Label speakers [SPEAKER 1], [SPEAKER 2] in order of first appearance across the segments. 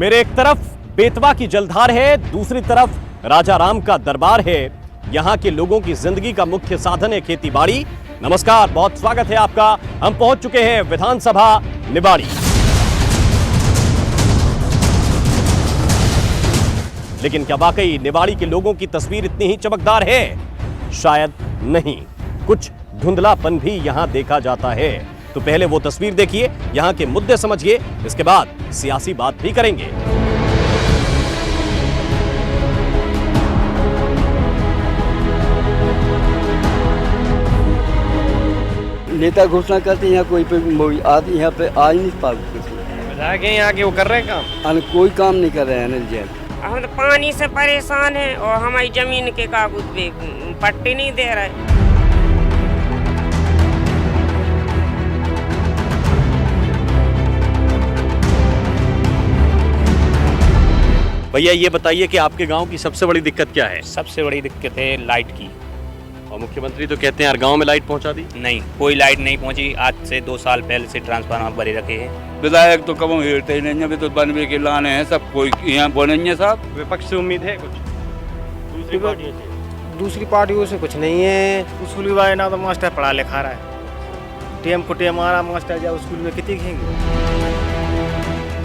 [SPEAKER 1] मेरे एक तरफ बेतवा की जलधार है, दूसरी तरफ राजाराम का दरबार है। यहाँ के लोगों की जिंदगी का मुख्य साधन है खेतीबाड़ी। नमस्कार, बहुत स्वागत है आपका। हम पहुंच चुके हैं विधानसभा निवाड़ी। लेकिन क्या वाकई निवाड़ी के लोगों की तस्वीर इतनी ही चमकदार है? शायद नहीं, कुछ धुंधलापन भी यहां देखा जाता है। तो पहले वो तस्वीर देखिए, यहां के मुद्दे समझिए, इसके बाद सियासी बात भी करेंगे।
[SPEAKER 2] नेता घोषणा करते हैं, यहाँ कोई पे यहाँ पे आ ही नहीं पाते।
[SPEAKER 1] विधायक हैं यहाँ के, वो कर रहे हैं काम?
[SPEAKER 2] कोई काम नहीं कर रहे हैं अनिल जैन।
[SPEAKER 3] हम तो पानी से परेशान हैं और हमारी जमीन के कागज पे पट्टी नहीं दे रहे।
[SPEAKER 1] भैया ये बताइए कि आपके गांव की सबसे बड़ी दिक्कत क्या है?
[SPEAKER 4] सबसे बड़ी दिक्कत है लाइट की।
[SPEAKER 1] और मुख्यमंत्री तो कहते हैं यार गांव में लाइट पहुंचा दी।
[SPEAKER 4] नहीं, कोई लाइट नहीं पहुंची। आज से 2 साल पहले से ट्रांसफार्मर भरे रखे हैं।
[SPEAKER 5] विधायक तो कब हिरते ही नहीं है, अभी तो बनवे के लाने हैं सब, कोई यहाँ बोलेंगे साहब।
[SPEAKER 1] विपक्ष से उम्मीद है कुछ?
[SPEAKER 6] दूसरी पार्टियों से कुछ नहीं है। स्कूल के बारे ना तो मास्टर पढ़ा लिखा रहा है, टेम को टेम आ रहा मास्टर, जाओ स्कूल में कितनी खेंगे।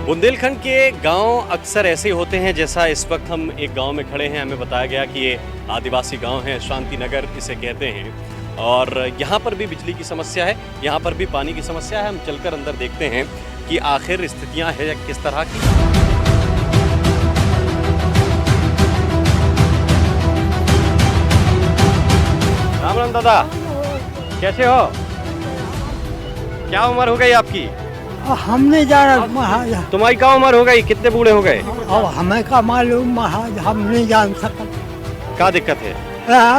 [SPEAKER 1] बुंदेलखंड के गांव अक्सर ऐसे होते हैं, जैसा इस वक्त हम एक गांव में खड़े हैं। हमें बताया गया कि ये आदिवासी गांव है, शांति नगर इसे कहते हैं। और यहाँ पर भी बिजली की समस्या है, यहाँ पर भी पानी की समस्या है। हम चलकर अंदर देखते हैं कि आखिर स्थितियाँ हैं किस तरह की। राम राम दादा, कैसे हो? क्या उम्र हो गई आपकी?
[SPEAKER 7] हम नहीं जाना महाराज।
[SPEAKER 1] तुम्हारी क्या उम्र हो गई? कितने बूढ़े हो गए?
[SPEAKER 7] अब हमें का मालूम महाराज, हम नहीं जान सकते।
[SPEAKER 1] क्या दिक्कत है?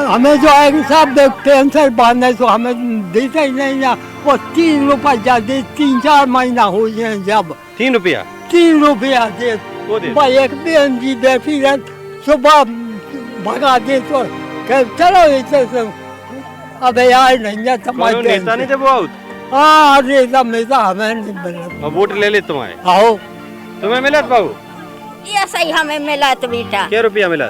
[SPEAKER 7] हमें जो है सब टेंशन बांधने तो हमें देते ही नहीं है। वो 3 रुपया जाते, 3-4 महीना हो गए जब
[SPEAKER 1] 3 रुपया
[SPEAKER 7] 3 रुपया दे। भाई एक बहन जी बैठी रहे, सुबह भगा दे तो चलो इसे अब यार नहीं है तुम्हारे
[SPEAKER 1] नेता नहीं थे बहुत।
[SPEAKER 7] हाँ रेता मेरा हमें नहीं मिला।
[SPEAKER 1] वोट ले ले तुम्हारे?
[SPEAKER 7] आओ
[SPEAKER 1] तुम्हें मिला बाबू?
[SPEAKER 8] ये सही हमें मिला तो बेटा।
[SPEAKER 1] क्या रुपया मिला?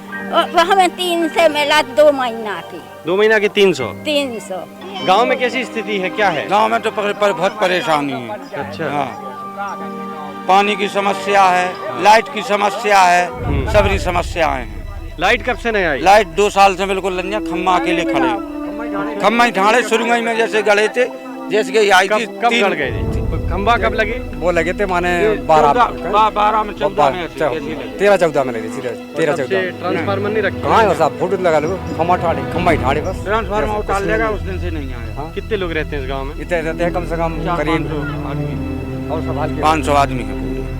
[SPEAKER 8] हमें 3 से मिला 2 महीना की।
[SPEAKER 1] 2 महीना की 300।
[SPEAKER 8] 300।
[SPEAKER 1] गांव में कैसी स्थिति है, क्या है?
[SPEAKER 5] गांव में तो बहुत परेशानी है।
[SPEAKER 1] अच्छा।
[SPEAKER 5] हाँ, पानी की समस्या है, लाइट की समस्या है, सभी समस्याएं हैं।
[SPEAKER 1] लाइट कब से नहीं आई?
[SPEAKER 5] लाइट 2 साल से बिल्कुल नहीं, खम्मा अकेले खड़े, खम्मा ही ढाड़े शुरुआई में जैसे गड़े थे, जैसे कि आई थी।
[SPEAKER 1] कब गड़ गए थे? खंबा कब लगे?
[SPEAKER 6] वो लगे थे माने 12
[SPEAKER 5] में 14 में
[SPEAKER 6] 13-14 में लगे, 13-14।
[SPEAKER 1] ट्रांसफार्मर नहीं रखा?
[SPEAKER 6] हाँ साहब, फोटो लगा लो, खम्मा ही ठाड़े बस।
[SPEAKER 5] ट्रांसफार्मर उतार लेगा, उस दिन से नहीं आया।
[SPEAKER 1] कितने लोग रहते हैं इस गांव में?
[SPEAKER 6] इतने रहते हैं कम से कम करीब
[SPEAKER 5] 500 आदमी है।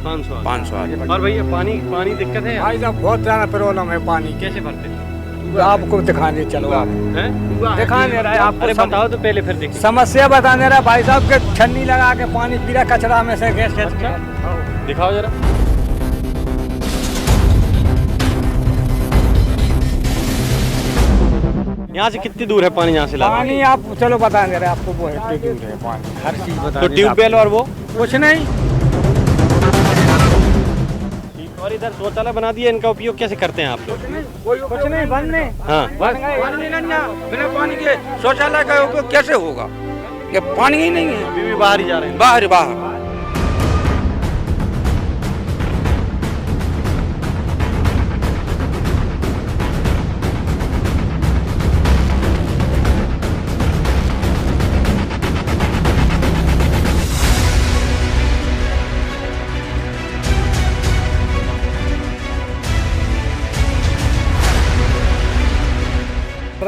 [SPEAKER 1] 500
[SPEAKER 5] आदमी।
[SPEAKER 1] और भैया पानी दिक्कत है?
[SPEAKER 6] भाई साहब बहुत ज्यादा प्रॉब्लम है पानी।
[SPEAKER 1] कैसे भरते?
[SPEAKER 6] आपको दिखाने चलो, आप दिखाने रहा है आपको।
[SPEAKER 1] अरे बताओ तो पहले, फिर देखिए।
[SPEAKER 6] समस्या बताने रहा भाई साहब के छन्नी लगा के पानी पी रहा कचरा में से गैस।
[SPEAKER 1] दिखाओ जरा। यहाँ से कितनी दूर है पानी? यहाँ से लाते
[SPEAKER 6] पानी आप चलो बताने रहे आपको, वो है दूर है पानी, हर चीज बता।
[SPEAKER 1] तो ट्यूबवेल और वो
[SPEAKER 6] कुछ नहीं।
[SPEAKER 1] और इधर शौचालय बना दिए, इनका उपयोग कैसे करते हैं आप लोग?
[SPEAKER 6] कुछ नहीं, बंद नहीं।
[SPEAKER 1] हाँ,
[SPEAKER 5] बिना पानी के शौचालय का उपयोग कैसे होगा? ये पानी ही नहीं है,
[SPEAKER 1] अभी भी बाहर ही जा रहे हैं।
[SPEAKER 5] बाहर।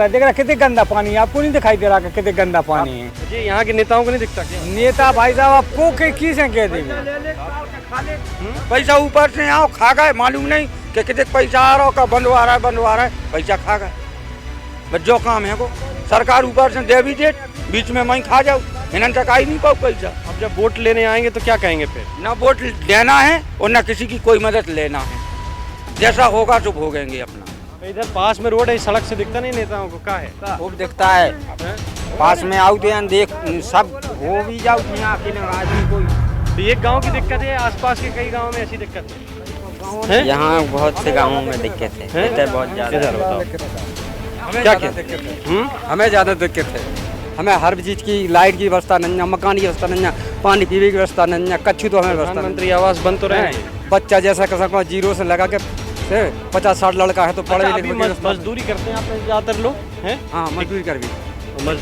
[SPEAKER 6] देख रहा कितने गंदा पानी है, आपको नहीं दिखाई दे रहा कि कितने गंदा पानी है?
[SPEAKER 1] जी, यहाँ के नेताओं को नहीं दिखता क्या?
[SPEAKER 6] नेता भाई साहब आपको किसे कह देंगे?
[SPEAKER 5] पैसा ऊपर से आओ खा गए, मालूम नहीं कि कितने पैसा आ रहा हो, बंधवा रहा है, पैसा खा गए। बस जो काम है वो सरकार ऊपर से दे भी दे, बीच में मैं खा जाऊँ, इन्हें तक आई नहीं पाऊ पैसा।
[SPEAKER 1] अब जब वोट लेने आएंगे तो क्या कहेंगे फिर?
[SPEAKER 5] ना वोट लेना है और न किसी की कोई मदद लेना है, जैसा होगा तो भोगेंगे अपना।
[SPEAKER 1] इधर पास में रोड है, सड़क से दिखता नहीं नेताओं को? क्या है?
[SPEAKER 6] खूब दिखता है, पास में आउट देख सब हो भी जाओ, यहाँ अकेले आदमी कोई
[SPEAKER 1] तो ये गांव की दिक्कत है, आसपास के कई गांव में ऐसी दिक्कत है। हैं?
[SPEAKER 9] यहाँ बहुत से गाँवों में दिक्कत है,
[SPEAKER 1] हैं?
[SPEAKER 9] इधर बहुत ज़्यादा।
[SPEAKER 1] इधर बताओ।
[SPEAKER 5] क्या क्या हमें ज़्यादा दिक्कत है। हमें हर चीज़ की, लाइट की व्यवस्था नहीं है, मकान की व्यवस्था नहीं है, पानी पीने की व्यवस्था नहीं है, कच्छु तो हमें व्यवस्था नहीं
[SPEAKER 1] प्रधानमंत्री आवास बन तो रहे हैं।
[SPEAKER 5] है। बच्चा जैसा कर सकता जीरो से लगा के 50-60 लड़का है तो पढ़े
[SPEAKER 1] अच्छा,
[SPEAKER 5] लिखे
[SPEAKER 1] अभी
[SPEAKER 5] की व्यवस्था नहीं।
[SPEAKER 1] मजदूरी करते हैं आप में ज्यादातर लोग हैं?
[SPEAKER 5] हाँ, मजदूरी कर भी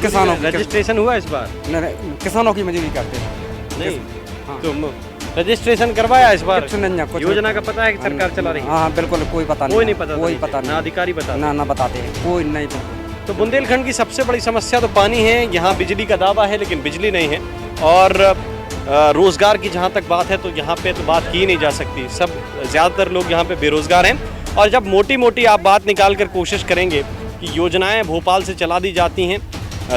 [SPEAKER 1] किसानों रजिस्ट्रेशन हुआ इस बार?
[SPEAKER 5] नहीं, किसानों की मजदूरी करते हैं।
[SPEAKER 1] नहीं
[SPEAKER 5] हाँ।
[SPEAKER 1] तो रजिस्ट्रेशन करवाया इस बार?
[SPEAKER 5] कुछ नहीं है, कुछ
[SPEAKER 1] योजना का पता है कि सरकार चला रही है?
[SPEAKER 5] हाँ बिल्कुल, कोई पता नहीं,
[SPEAKER 1] कोई नहीं पता,
[SPEAKER 5] कोई पता
[SPEAKER 1] ना
[SPEAKER 5] नहीं,
[SPEAKER 1] अधिकारी बता
[SPEAKER 5] ना बताते हैं, कोई नहीं पता।
[SPEAKER 1] तो बुंदेलखंड की सबसे बड़ी समस्या तो पानी है। यहाँ बिजली का दावा है लेकिन बिजली नहीं है, और रोजगार की जहाँ तक बात है तो यहाँ पे तो बात की नहीं जा सकती। सब ज़्यादातर लोग यहाँ पे बेरोजगार हैं, और जब मोटी मोटी आप बात निकाल कर कोशिश करेंगे कि योजनाएं भोपाल से चला दी जाती हैं,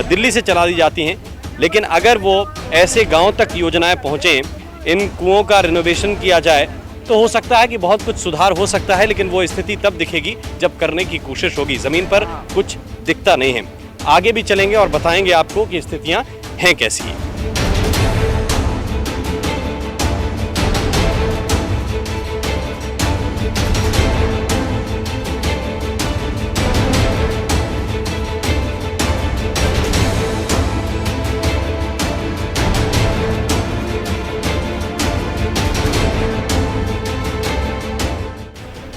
[SPEAKER 1] दिल्ली से चला दी जाती हैं, लेकिन अगर वो ऐसे गाँव तक योजनाएँ पहुँचें, इन कुओं का रिनोवेशन किया जाए, तो हो सकता है कि बहुत कुछ सुधार हो सकता है, लेकिन वो स्थिति तब दिखेगी जब करने की कोशिश होगी। ज़मीन पर कुछ दिखता नहीं है। आगे भी चलेंगे और बताएंगे आपको कि स्थितियां हैं कैसी।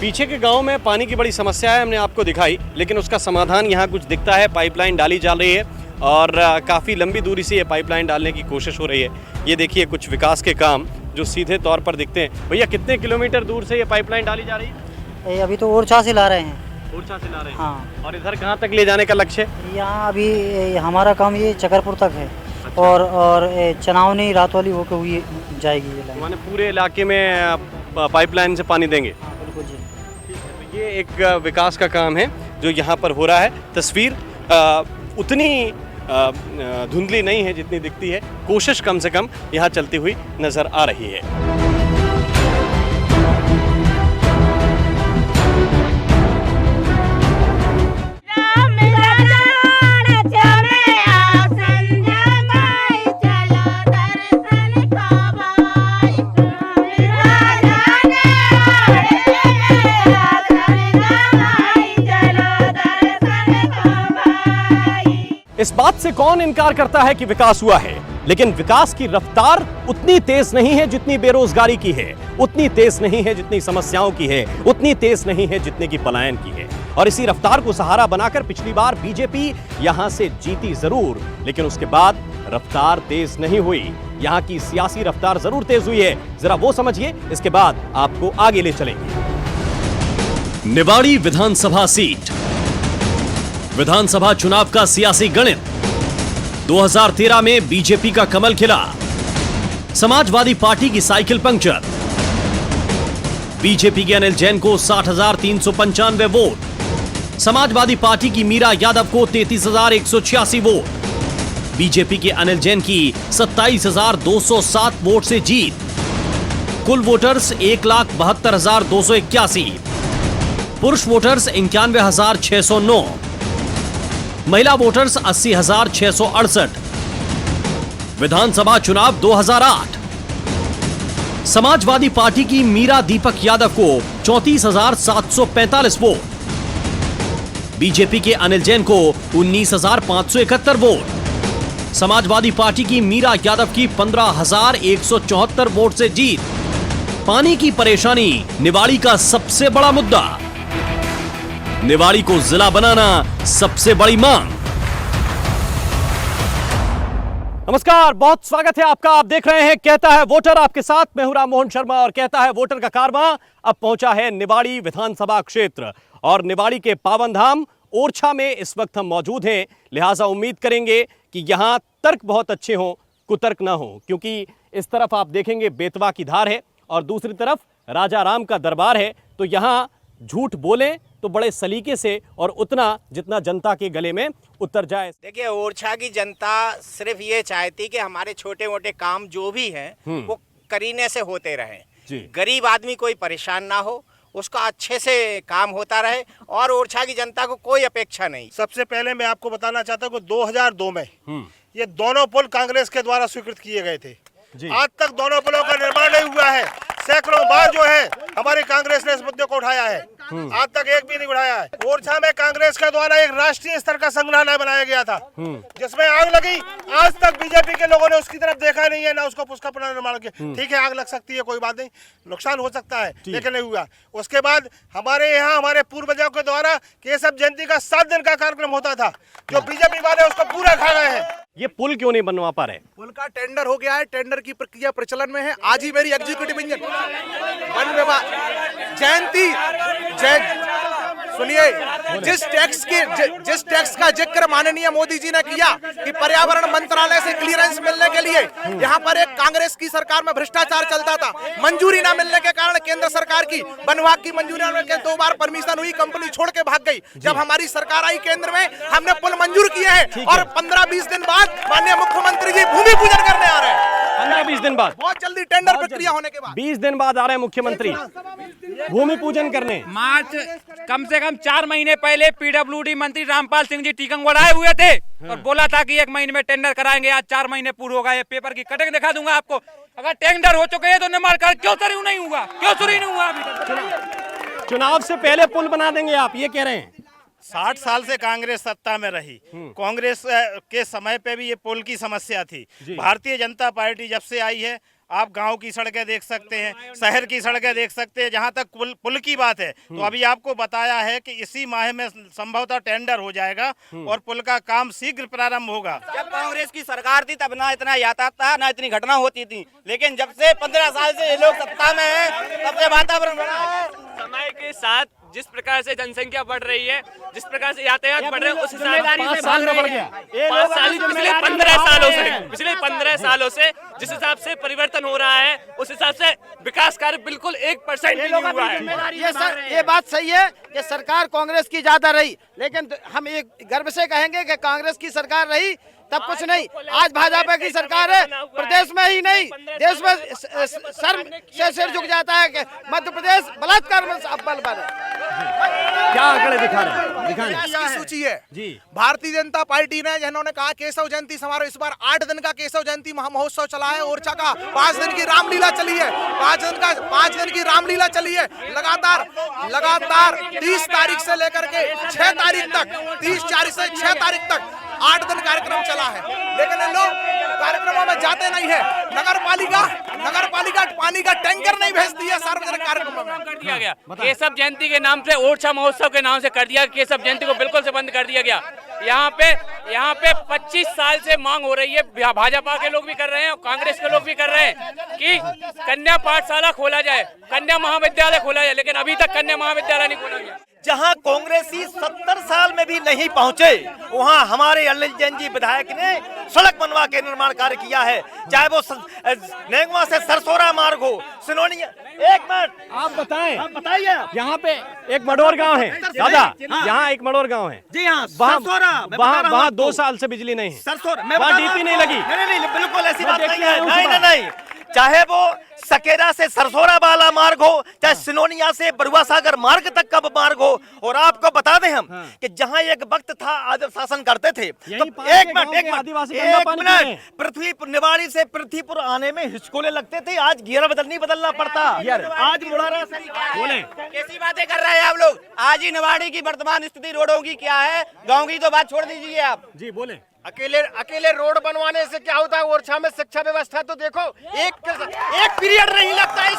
[SPEAKER 1] पीछे के गांव में पानी की बड़ी समस्या है, हमने आपको दिखाई, लेकिन उसका समाधान यहाँ कुछ दिखता है। पाइपलाइन डाली जा रही है और काफ़ी लंबी दूरी से ये पाइपलाइन डालने की कोशिश हो रही है। ये देखिए कुछ विकास के काम जो सीधे तौर पर दिखते हैं। भैया कितने किलोमीटर दूर से ये पाइपलाइन डाली जा रही है?
[SPEAKER 10] अभी तो ओरछा से ला रहे हैं।
[SPEAKER 1] ओरछा से ला रहे हैं?
[SPEAKER 10] हाँ।
[SPEAKER 1] और इधर कहाँ तक ले जाने का लक्ष्य है?
[SPEAKER 10] यहाँ अभी हमारा काम ये चकरपुर तक है।
[SPEAKER 1] अच्छा।
[SPEAKER 10] और चनावनी रातौली होकर हुई जाएगी ये लाइन।
[SPEAKER 1] माने पूरे इलाके में पाइपलाइन से पानी देंगे?
[SPEAKER 10] हाँ, बिल्कुल जी।
[SPEAKER 1] ये एक विकास का काम है जो यहाँ पर हो रहा है। तस्वीर उतनी धुंधली नहीं है जितनी दिखती है। कोशिश कम से कम यहाँ चलती हुई नजर आ रही है। इस बात से कौन इनकार करता है कि विकास हुआ है, लेकिन विकास की रफ्तार उतनी तेज नहीं है जितनी बेरोजगारी की है, उतनी तेज नहीं है जितनी समस्याओं की है, उतनी तेज नहीं है जितने की पलायन की है। और इसी रफ्तार को सहारा बनाकर पिछली बार बीजेपी यहां से जीती जरूर, लेकिन उसके बाद रफ्तार तेज नहीं हुई। यहां की सियासी रफ्तार जरूर तेज हुई है, जरा वो समझिए, इसके बाद आपको आगे ले चलेंगे। निवाड़ी विधानसभा सीट, विधानसभा चुनाव का सियासी गणित। 2013 में बीजेपी का कमल खिला, समाजवादी पार्टी की साइकिल पंक्चर। बीजेपी के अनिल जैन को 60,395 वोट, समाजवादी पार्टी की मीरा यादव को 33,186 वोट। बीजेपी के अनिल जैन की 27,207 वोट से जीत। कुल वोटर्स 1,72,281, पुरुष वोटर्स 91,609, महिला वोटर्स 80,668। विधानसभा चुनाव 2008, समाजवादी पार्टी की मीरा दीपक यादव को 34,745 वोट, बीजेपी के अनिल जैन को 19,571 वोट, समाजवादी पार्टी की मीरा यादव की 15,174 वोट से जीत। पानी की परेशानी निवाड़ी का सबसे बड़ा मुद्दा, निवाड़ी को जिला बनाना सबसे बड़ी मांग। नमस्कार, बहुत स्वागत है आपका। आप देख रहे हैं कहता है वोटर, आपके साथ मैं हूं राम मोहन शर्मा, और कहता है वोटर का कारवां अब पहुंचा है निवाड़ी विधानसभा क्षेत्र, और निवाड़ी के पावन धाम ओरछा में इस वक्त हम मौजूद हैं। लिहाजा उम्मीद करेंगे कि यहां तर्क बहुत अच्छे हों, कुतर्क ना हो, क्योंकि इस तरफ आप देखेंगे बेतवा की धार है और दूसरी तरफ राजा राम का दरबार है। तो यहां झूठ बोलें तो बड़े सलीके से और उतना जितना जनता के गले में उतर जाए।
[SPEAKER 11] देखिए, ओरछा की जनता सिर्फ ये चाहती कि हमारे छोटे मोटे काम जो भी हैं वो करीने से होते रहें, गरीब आदमी कोई परेशान ना हो, उसका अच्छे से काम होता रहे, और ओरछा की जनता को कोई अपेक्षा नहीं।
[SPEAKER 12] सबसे पहले मैं आपको बताना चाहता हूँ कि 2002 में ये दोनों पुल कांग्रेस के द्वारा स्वीकृत किए गए थे। आज तक दोनों पुलों का निर्माण नहीं हुआ है। सैकड़ों बार जो है हमारी कांग्रेस ने इस मुद्दे को उठाया है, आज तक एक भी नहीं उठाया है। ओरछा में कांग्रेस के द्वारा एक राष्ट्रीय स्तर का संग्रहालय बनाया गया था जिसमें आग लगी, आज तक बीजेपी के लोगों ने उसकी तरफ देखा नहीं है, ना उसका पुनर्निर्माण किया। ठीक है, आग लग सकती है, कोई बात नहीं, नुकसान हो सकता है, लेकिन नहीं हुआ। उसके बाद हमारे यहाँ हमारे पूर्वजों के द्वारा केशव जयंती का 7 दिन का कार्यक्रम होता था, जो बीजेपी वाले उसको पूरा खा गए हैं।
[SPEAKER 1] ये पुल क्यों नहीं बनवा पा रहे?
[SPEAKER 13] पुल का टेंडर हो गया है, टेंडर की प्रक्रिया प्रचलन में है। आज ही मेरी एग्जीक्यूटिव इंजीनियर वन विभाग जयंती सुनिए, जिस टैक्स का जिक्र माननीय मोदी जी ने किया कि पर्यावरण मंत्रालय से क्लियरेंस मिलने के लिए यहाँ पर एक कांग्रेस की सरकार में भ्रष्टाचार चलता था, मंजूरी न मिलने के कारण केंद्र सरकार की वन विभाग की मंजूरी न के 2 बार परमिशन हुई, कंपनी छोड़ के भाग गई। जब हमारी सरकार आई केंद्र में, हमने पुल मंजूर किए हैं और 15-20 दिन बाद माननीय मुख्यमंत्री जी भूमि पूजन करने आ रहे हैं।
[SPEAKER 1] 15-20 दिन बाद,
[SPEAKER 13] बहुत जल्दी टेंडर प्रक्रिया होने के बाद
[SPEAKER 1] 20 दिन बाद आ रहे हैं मुख्यमंत्री भूमि पूजन करने।
[SPEAKER 14] मार्च कम से कम 4 महीने पहले पीडब्ल्यूडी मंत्री रामपाल सिंह जी टीकमगढ़ आए हुए थे और बोला था कि 1 महीने में टेंडर कराएंगे। आज 4 महीने पूरे हो गए। पेपर की कटिंग दिखा दूंगा आपको। अगर टेंडर हो चुके हैं तो निर्माण कार्य क्यों शुरू नहीं हुआ, अभी तक?
[SPEAKER 1] चुनाव से पहले पुल बना देंगे आप, ये कह रहे हैं?
[SPEAKER 12] 60 साल से कांग्रेस सत्ता में रही, कांग्रेस के समय पे भी ये पुल की समस्या थी। भारतीय जनता पार्टी जब से आई है, आप गांव की सड़कें देख सकते हैं, शहर की सड़कें देख सकते हैं। जहां तक पुल की बात है तो अभी आपको बताया है कि इसी माह में संभवतः टेंडर हो जाएगा और पुल का काम शीघ्र प्रारंभ होगा।
[SPEAKER 4] जब कांग्रेस की सरकार थी तब ना इतना यातायात था, ना इतनी घटना होती थी, लेकिन जब से 15 साल से ये लोग सत्ता में हैं, तब से वातावरण बना है।
[SPEAKER 14] समय के साथ जिस प्रकार से जनसंख्या बढ़ रही है, जिस प्रकार से यातायात बढ़ रहे हैं, उस हिसाब से 5 साल में बढ़ गया। 5 साल पिछले 15 सालों से जिस हिसाब से परिवर्तन हो रहा है, उस हिसाब से विकास कार्य बिल्कुल 1% भी नहीं हुआ है।
[SPEAKER 15] ये बात सही है कि सरकार कांग्रेस की ज्यादा रही, लेकिन हम एक गर्व से कहेंगे कि कांग्रेस की सरकार रही तब कुछ नहीं। आज भाजपा की सरकार है, प्रदेश में ही नहीं देश में सर से सिर झुक जाता है कि मध्य प्रदेश बलात्कार में अव्वल पर है।
[SPEAKER 1] क्या आंकड़े दिखा रहे हैं?
[SPEAKER 13] इसकी सूची है
[SPEAKER 1] जी।
[SPEAKER 13] भारतीय जनता पार्टी ने, जिन्होंने कहा केशव जयंती समारोह, इस बार 8 दिन का केशव जयंती महोत्सव चला है। ओरछा का 5 दिन की रामलीला चली है, 5 दिन की रामलीला चली है। लगातार 30 तारीख से लेकर के 6 तारीख तक, 30 से 6 तारीख तक 8 दिन कार्यक्रम चला है, लेकिन इन लोग कार्यक्रमों में जाते नहीं है। नगर पालिका पानी का टैंकर नहीं भेजती है सार्वजनिक कार्यक्रमों में।
[SPEAKER 14] कर दिया गया केशव जयंती के नाम से, ओरछा महोत्सव के नाम से कर दिया। केशव जयंती को बिल्कुल से बंद कर दिया गया। यहाँ पे 25 साल से मांग हो रही है, भाजपा के लोग भी कर रहे हैं और कांग्रेस के लोग भी कर रहे हैं कि कन्या पाठशाला खोला जाए, कन्या महाविद्यालय खोला जाए, लेकिन अभी तक कन्या महाविद्यालय नहीं खोला गया।
[SPEAKER 11] जहां कांग्रेसी 70 साल में भी नहीं पहुंचे, वहां हमारे अनिल जैन जी विधायक ने सड़क बनवा के निर्माण कार्य किया है। चाहे वो नेगवा से सरसोरा मार्ग हो, सिनोनिया। एक मिनट
[SPEAKER 1] आप बताएं,
[SPEAKER 11] बताइए।
[SPEAKER 1] यहाँ पे एक मडोर गांव है दादा, यहाँ एक मडोर गांव है
[SPEAKER 11] जी हाँ,
[SPEAKER 1] वहाँ 2 साल से बिजली नहीं है, वहाँ डीपी नहीं लगी।
[SPEAKER 11] नहीं, बिल्कुल ऐसी बात नहीं है। नहीं, चाहे वो सकेरा से सरसोरा वाला मार्ग हो, चाहे सिनोनिया से बरुआ सागर मार्ग तक का मार्ग हो। और आपको बता दें हम कि जहां एक वक्त था आदिवासी शासन करते थे, तो एक मिनट पृथ्वी निवाड़ी से पृथ्वीपुर आने में हिचकोले लगते थे। आज गियर बदलना पड़ता। आज मुड़ारा से
[SPEAKER 1] बोले
[SPEAKER 11] कैसी बातें कर रहे हैं आप लोग। आज ही निवाड़ी की वर्तमान स्थिति रोडों की क्या है, गाँव की तो बात छोड़ दीजिए आप
[SPEAKER 1] जी। बोले
[SPEAKER 15] अकेले रोड बनवाने से क्या होता है? ओरछा में शिक्षा व्यवस्था तो देखो, एक पीरियड नहीं लगता इस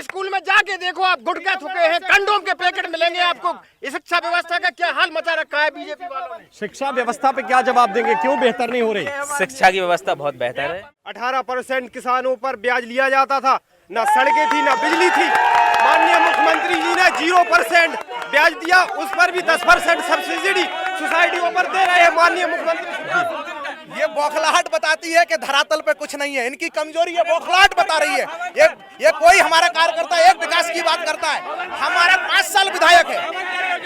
[SPEAKER 15] स्कूल में जाके देखो आप, गुटखा थुके हैं, कंडोम के पैकेट मिलेंगे आपको। इस शिक्षा व्यवस्था का क्या हाल मचा रखा है बीजेपी वालों ने।
[SPEAKER 1] शिक्षा व्यवस्था पे क्या जवाब देंगे, क्यों बेहतर नहीं हो रही?
[SPEAKER 4] शिक्षा की व्यवस्था बहुत बेहतर है।
[SPEAKER 15] 18% किसानों पर ब्याज लिया जाता था, ना सड़कें थी ना बिजली थी। माननीय मुख्यमंत्री जी ने 0% ब्याज दिया, उस पर भी 10% सब्सिडी सोसाइटियों पर दे रहे हैं माननीय मुख्यमंत्री।
[SPEAKER 13] ये बौखलाहट बताती है कि धरातल पे कुछ नहीं है। इनकी कमजोरी ये बौखलाहट बता रही है। ये कोई हमारा कार्यकर्ता एक विकास की बात करता है। हमारा 5 साल विधायक है,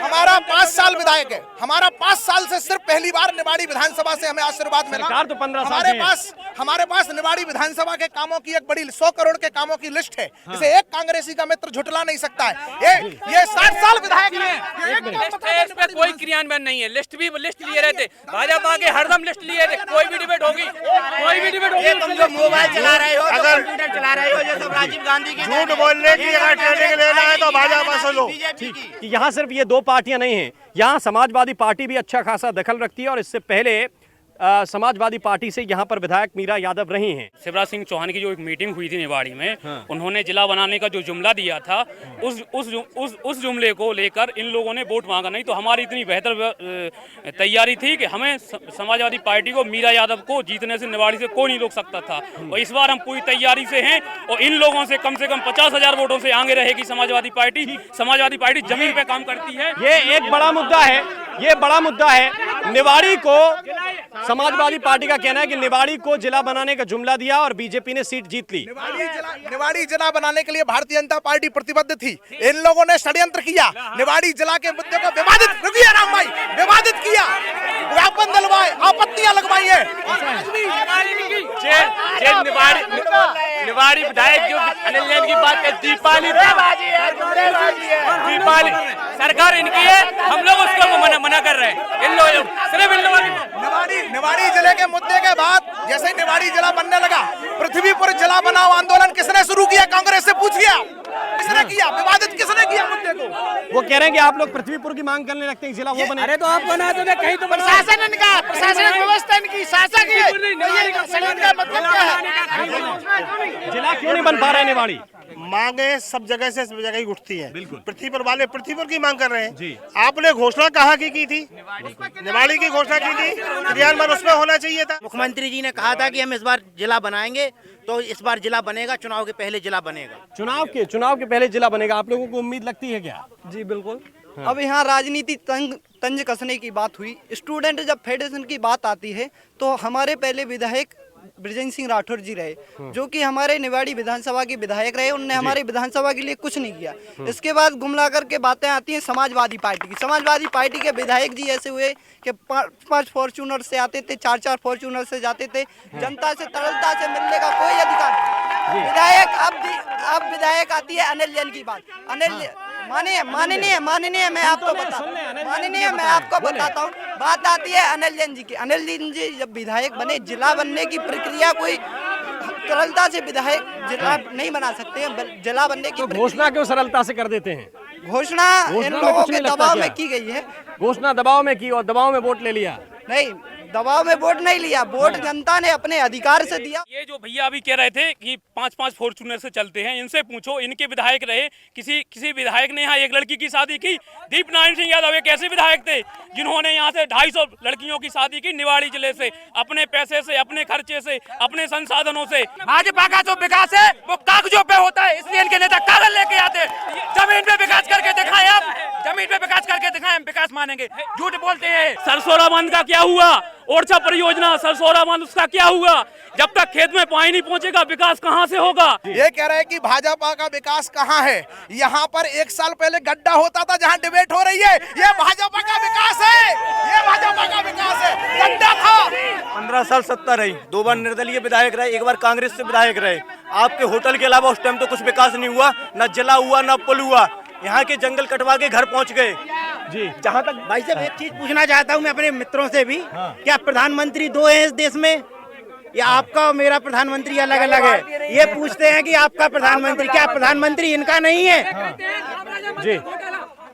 [SPEAKER 13] हमारा 5 साल से सिर्फ पहली बार निवाड़ी विधानसभा से हमें आशीर्वाद मिला।
[SPEAKER 1] सरकार तो 15 साल
[SPEAKER 13] हमारे पास हमारे पास निवाड़ी विधानसभा के कामों की एक बड़ी 100 करोड़ के कामों की लिस्ट है, जिसे एक कांग्रेसी का मित्र झुटला नहीं सकता है। ये 60 साल विधायक रहे,
[SPEAKER 14] इस पे कोई क्रियान्वयन नहीं है। लिस्ट लिए रहते, भाजपा के हरदम लिस्ट लिए थे, कोई भी डिबेट होगी, कोई भी डिबेट होगी।
[SPEAKER 4] तुम जो मोबाइल चला रहे हो, अगर कंप्यूटर चला रहे हो, जैसे राजीव गांधी की
[SPEAKER 12] झूठ बोलने की अगर ट्रेनिंग लेना है तो भाजपा से लो।
[SPEAKER 1] यहाँ सिर्फ ये दो पार्टियां नहीं हैं, यहाँ समाजवादी पार्टी भी अच्छा खासा दखल रखती है और इससे पहले समाजवादी पार्टी से यहाँ पर विधायक मीरा यादव रही हैं।
[SPEAKER 16] शिवराज सिंह चौहान की जो एक मीटिंग हुई थी निवाड़ी में, उन्होंने जिला बनाने का जो जुमला दिया था, उस जुमले को लेकर इन लोगों ने वोट मांगा। नहीं तो हमारी इतनी बेहतर तैयारी थी कि हमें समाजवादी पार्टी को, मीरा यादव को जीतने से निवाड़ी से कोई नहीं रोक सकता था। और इस बार हम पूरी तैयारी से हैं और इन लोगों से कम 50,000 वोटों से आगे रहेगी समाजवादी पार्टी। समाजवादी पार्टी जमीन पे काम करती है।
[SPEAKER 1] ये एक बड़ा मुद्दा है, ये बड़ा मुद्दा है। निवाड़ी को समाजवादी पार्टी का कहना है कि निवाड़ी को जिला बनाने का जुमला दिया और बीजेपी ने सीट जीत ली।
[SPEAKER 13] निवाड़ी जिला बनाने के लिए भारतीय जनता पार्टी प्रतिबद्ध थी। इन लोगों ने षड्यंत्र किया, निवाड़ी जिला के मुद्दे को विवादित किया, ज्ञापन दिलवाए, आपत्तियां लगवाई है।
[SPEAKER 14] निवाड़ी विधायक जो अनिल जैन की बात है, दीपाली सरकार इनकी है, हम लोग उसको मना कर रहे हैं। इन लोगों सिर्फ इन लोगों
[SPEAKER 13] निवाड़ी जिले के मुद्दे के बाद जैसे ही निवाड़ी जिला बनने लगा, पृथ्वीपुर जिला बनाओ आंदोलन किसने शुरू किया? कांग्रेस से पूछिए, किसने किया? विवादित किसने किया मुद्दे को?
[SPEAKER 1] वो कह रहे हैं कि आप लोग पृथ्वीपुर की मांग करने लगते हैं, जिला वो बने।
[SPEAKER 15] अरे तो आप बना दो ना, कहीं तो प्रशासन इनका, प्रशासनिक व्यवस्था इनकी, शासक है, मतलब क्या है?
[SPEAKER 1] जिला क्यों नहीं बन पा रहा है निवाड़ी?
[SPEAKER 12] मांगे सब जगह से सब जगह ही उठती है। पृथ्वीपुर वाले पृथ्वीपुर की मांग कर रहे हैं जी। आपने घोषणा कहाँ की थी? निवाड़ी की घोषणा की थी, क्रियान्वयन उसमें होना चाहिए था।
[SPEAKER 15] मुख्यमंत्री जी ने कहा था कि हम इस बार जिला बनाएंगे, तो इस बार जिला बनेगा, चुनाव के पहले जिला बनेगा।
[SPEAKER 1] चुनाव के पहले जिला बनेगा। आप लोगों को उम्मीद लगती है क्या?
[SPEAKER 10] जी बिल्कुल। अब यहाँ राजनीति तंज कसने की बात हुई, स्टूडेंट जब फेडरेशन की बात आती है तो हमारे पहले विधायक ब्रजेंद्र सिंह राठौर जी रहे, जो कि हमारे निवाड़ी विधानसभा के विधायक रहे। उन्होंने हमारी विधानसभा के लिए कुछ नहीं किया। इसके बाद गुमला करके बातें आती हैं समाजवादी पार्टी की। समाजवादी पार्टी के विधायक जी ऐसे हुए कि 5 फॉर्च्यूनर से आते थे, 4 फॉर्च्यूनर से जाते थे। जनता से तरलता से मिलने का कोई अधिकार। विधायक अब विधायक आती है अनिल जैन की बात। अनिल माननीय मैं आपको बताता हूँ। बात आती है अनिल जैन जी की। अनिल जैन जी जब विधायक बने, जिला बनने की प्रक्रिया कोई सरलता से विधायक जिला नहीं बना सकते हैं। जिला बनने की
[SPEAKER 1] घोषणा क्यों सरलता से कर देते हैं?
[SPEAKER 10] घोषणा इन लोगों के दबाव में की गई है।
[SPEAKER 1] घोषणा दबाव में की और दबाव में वोट ले लिया।
[SPEAKER 10] नहीं, दबाव में वोट नहीं लिया, वोट जनता ने अपने अधिकार से दिया।
[SPEAKER 16] ये जो भैया अभी कह रहे थे कि 5 फॉर्च्यूनर से चलते हैं, इनसे पूछो, इनके विधायक रहे, किसी विधायक ने यहाँ एक लड़की की शादी की? दीपनारायण सिंह यादव एक ऐसे विधायक थे जिन्होंने यहाँ से 250 लड़कियों की शादी की निवाड़ी जिले से, अपने पैसे से, अपने खर्चे से, अपने संसाधनों से। भाजपा का जो विकास है वो कागजों पे होता है, इसलिए इनके नेता कागज लेके आते। जमीन पे विकास करके दिखाएं, आप जमीन पे विकास करके दिखाएं, विकास मानेंगे। झूठ बोलते हैं। सरसोरा बांध का क्या हुआ? ओरछा परियोजना, सरसोरा बांध, उसका क्या हुआ? जब तक खेत में पानी नहीं पहुंचेगा विकास कहां से होगा?
[SPEAKER 13] ये कह रहे हैं कि भाजपा का विकास कहां है। यहाँ पर 1 साल पहले गड्ढा होता था जहां डिबेट हो रही है, ये भाजपा का विकास है, ये भाजपा का विकास है। गड्ढा था।
[SPEAKER 17] 15 साल सत्ता रही, 2 बार निर्दलीय विधायक रहे, 1 बार कांग्रेस से विधायक रहे। आपके होटल के अलावा उस टाइम तो कुछ विकास नहीं हुआ, न जिला हुआ, न पुल हुआ। यहाँ के जंगल कटवा के घर पहुँच गए
[SPEAKER 1] जी। जहाँ तक
[SPEAKER 15] भाई साहब एक चीज पूछना चाहता हूँ मैं अपने मित्रों से भी, क्या प्रधानमंत्री 2 हैं इस देश में, या आपका और मेरा प्रधानमंत्री अलग अलग है? ये पूछते हैं कि आपका प्रधानमंत्री, क्या प्रधानमंत्री इनका नहीं है?
[SPEAKER 1] जी।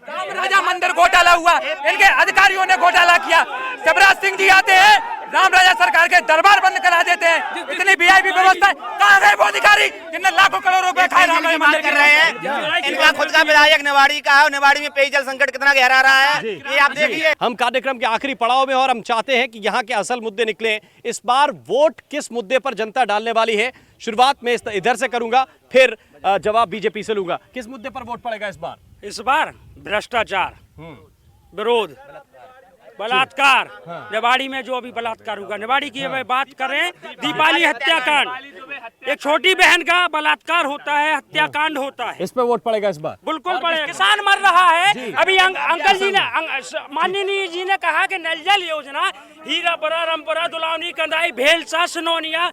[SPEAKER 14] राजा मंदिर घोटाला हुआ, इनके अधिकारियों ने घोटाला किया। शिवराज सिंह जी आते हैं, राम राजा सरकार के दरबार बंद करा देते हैं। इतनी वीआईपी व्यवस्था, कहाँ गए वो अधिकारी जिनने लाखों करोड़ रुपए खाए राम राजा मंदिर
[SPEAKER 4] कर रहे हैं? इनका खुद का विधायक निवाड़ी का है, निवाड़ी में पेयजल संकट कितना गहरा रहा है, ये आप देखिए।
[SPEAKER 1] हम कार्यक्रम के आखिरी पड़ाव में और हम चाहते हैं कि यहाँ के असल मुद्दे निकले। इस बार वोट किस मुद्दे पर जनता डालने वाली है? शुरुआत में इधर से करूंगा, फिर जवाब बीजेपी से लूंगा। किस मुद्दे पर वोट पड़ेगा इस बार?
[SPEAKER 16] इस बार भ्रष्टाचार, विरोध, बलात्कार। निवाड़ी में जो अभी बलात्कार हुआ, निवाड़ी की बात करें, दीपाली हत्याकांड, एक छोटी बहन का बलात्कार होता है, हत्याकांड होता है।
[SPEAKER 1] इस पे वोट पड़ेगा इस बार?
[SPEAKER 16] बिल्कुल पड़ेगा। किसान मर रहा है। अभी अंकल जी ने, माननीय जी ने कहा कि नल जल योजना हीरापुरा, रामपुरा, दुलावनी, कंदाई, भेलसा, सनोनिया,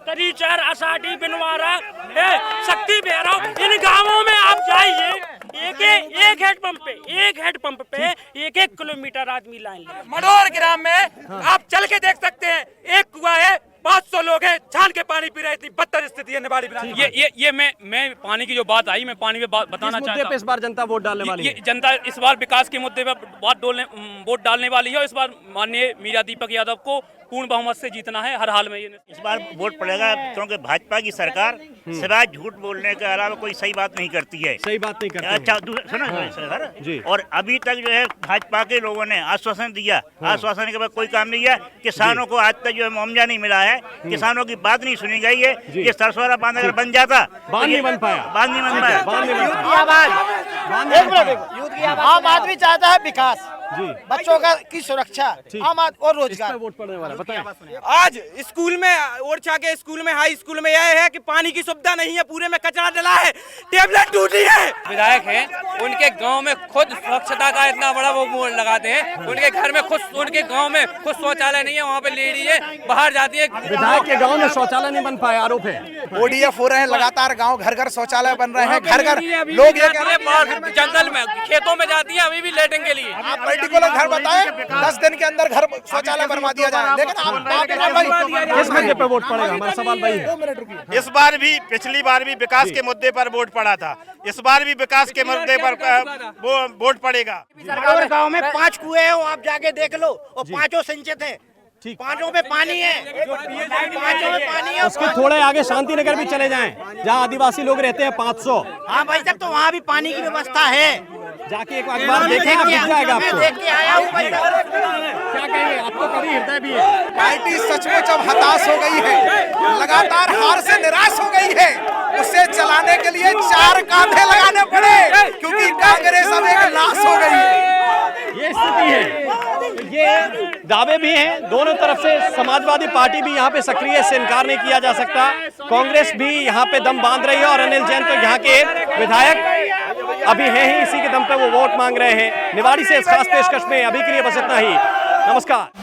[SPEAKER 16] तरीचर, असाटी, बिनवारा, शक्ति भैरव, इन गांवों में आप जाइए, एक हेड पंप पे 1-1 किलोमीटर आदमी लाइन लगा। मडोर ग्राम में आप चल के देख सकते हैं, एक कुआं है, 500 लोग हैं, छान के पानी पी रहे, इतनी बदतर स्थिति है निवाड़ी बिरादरी। ये मैं पानी की जो बात आई, मैं पानी पे बताना चाहता हूँ।
[SPEAKER 1] इस बार जनता वोट डालने वाली है।
[SPEAKER 16] जनता इस बार विकास के मुद्दे पर वोट डालने वाली है और इस बार माननीय मीरा दीपक यादव को पूर्ण बहुमत से जीतना है हर हाल में।
[SPEAKER 18] इस बार वोट पड़ेगा क्योंकि भाजपा की सरकार सिवाय झूठ बोलने के अलावा कोई सही बात नहीं करती है।
[SPEAKER 1] सही बात नहीं करती।
[SPEAKER 18] अच्छा सुनो सर, और अभी तक जो है भाजपा के लोगों ने आश्वासन दिया, आश्वासन के बाद कोई काम नहीं किया। किसानों को आज तक जो है मुआवजा नहीं मिला है, किसानों की बात नहीं सुनी गई है। ये सरसोरा बांध अगर बन जाता,
[SPEAKER 1] बांध नहीं बन पाया।
[SPEAKER 15] आम आदमी चाहता है विकास, बच्चों की सुरक्षा, और रोजगार।
[SPEAKER 1] वोट पड़ने वाला बताएं।
[SPEAKER 5] आज स्कूल में, ओरछा के स्कूल में, हाई स्कूल में यह है कि पानी की सुविधा नहीं है, पूरे में कचरा डला है, टेबलेट टूटी है।
[SPEAKER 14] विधायक हैं, उनके गांव में खुद स्वच्छता का इतना बड़ा वो बोर्ड लगाते हैं, उनके घर में खुद, उनके गांव में खुद शौचालय नहीं है, वहाँ पे लेडी है बाहर जाती है।
[SPEAKER 1] विधायक के गांव में शौचालय नहीं बन पाया, आरोप है।
[SPEAKER 13] ODF हो रहे हैं लगातार, गांव घर घर शौचालय बन रहे हैं, घर घर लोग
[SPEAKER 14] जंगल में, खेतों में जाती है अभी भी लेटने के लिए।
[SPEAKER 13] आप पर्टिकुलर घर बताएं, 10 दिन के अंदर घर शौचालय बनवा दिया जाए, लेकिन
[SPEAKER 1] किस मुद्दे पर वोट पड़ेगा? हमारा सवाल भाई है।
[SPEAKER 12] इस बार भी, पिछली बार भी विकास के मुद्दे पर वोट पड़ा था, इस बार भी विकास के मुद्दे पर वोट पड़ेगा।
[SPEAKER 15] गाँव में 5 कुएं हैं, आप जाके देख लो, और 5 सिंचित हैं, 5 में पानी है, 5 में पानी है।
[SPEAKER 1] उसके थोड़े आगे शांति नगर भी चले जाएं, जहाँ आदिवासी लोग रहते हैं 500।
[SPEAKER 15] हाँ भाई साहब, तो वहाँ भी पानी की व्यवस्था है।
[SPEAKER 1] जाके एक बार देखें, दिख जाएगा आपको।
[SPEAKER 15] देख के आया हूँ भाई साहब।
[SPEAKER 1] क्या कहेंगे? आपको कभी हृदय भी है।
[SPEAKER 13] पार्टी सचमुच अब हताश हो गई है, लगातार हार से निराश हो गई है। उसे चलाने के लिए 4 कांधे लगाने पड़े, क्योंकि कांग्रेस अब एक लाश हो गई है।
[SPEAKER 1] ये स्थिति है। ये दावे भी हैं दोनों तरफ से। समाजवादी पार्टी भी यहाँ पे सक्रिय से इनकार नहीं किया जा सकता। कांग्रेस भी यहाँ पे दम बांध रही है और अनिल जैन तो यहाँ के विधायक अभी हैं ही, इसी के दम पे वो वोट मांग रहे हैं। निवाड़ी से इस खास पेशकश में अभी के लिए बस इतना ही। नमस्कार।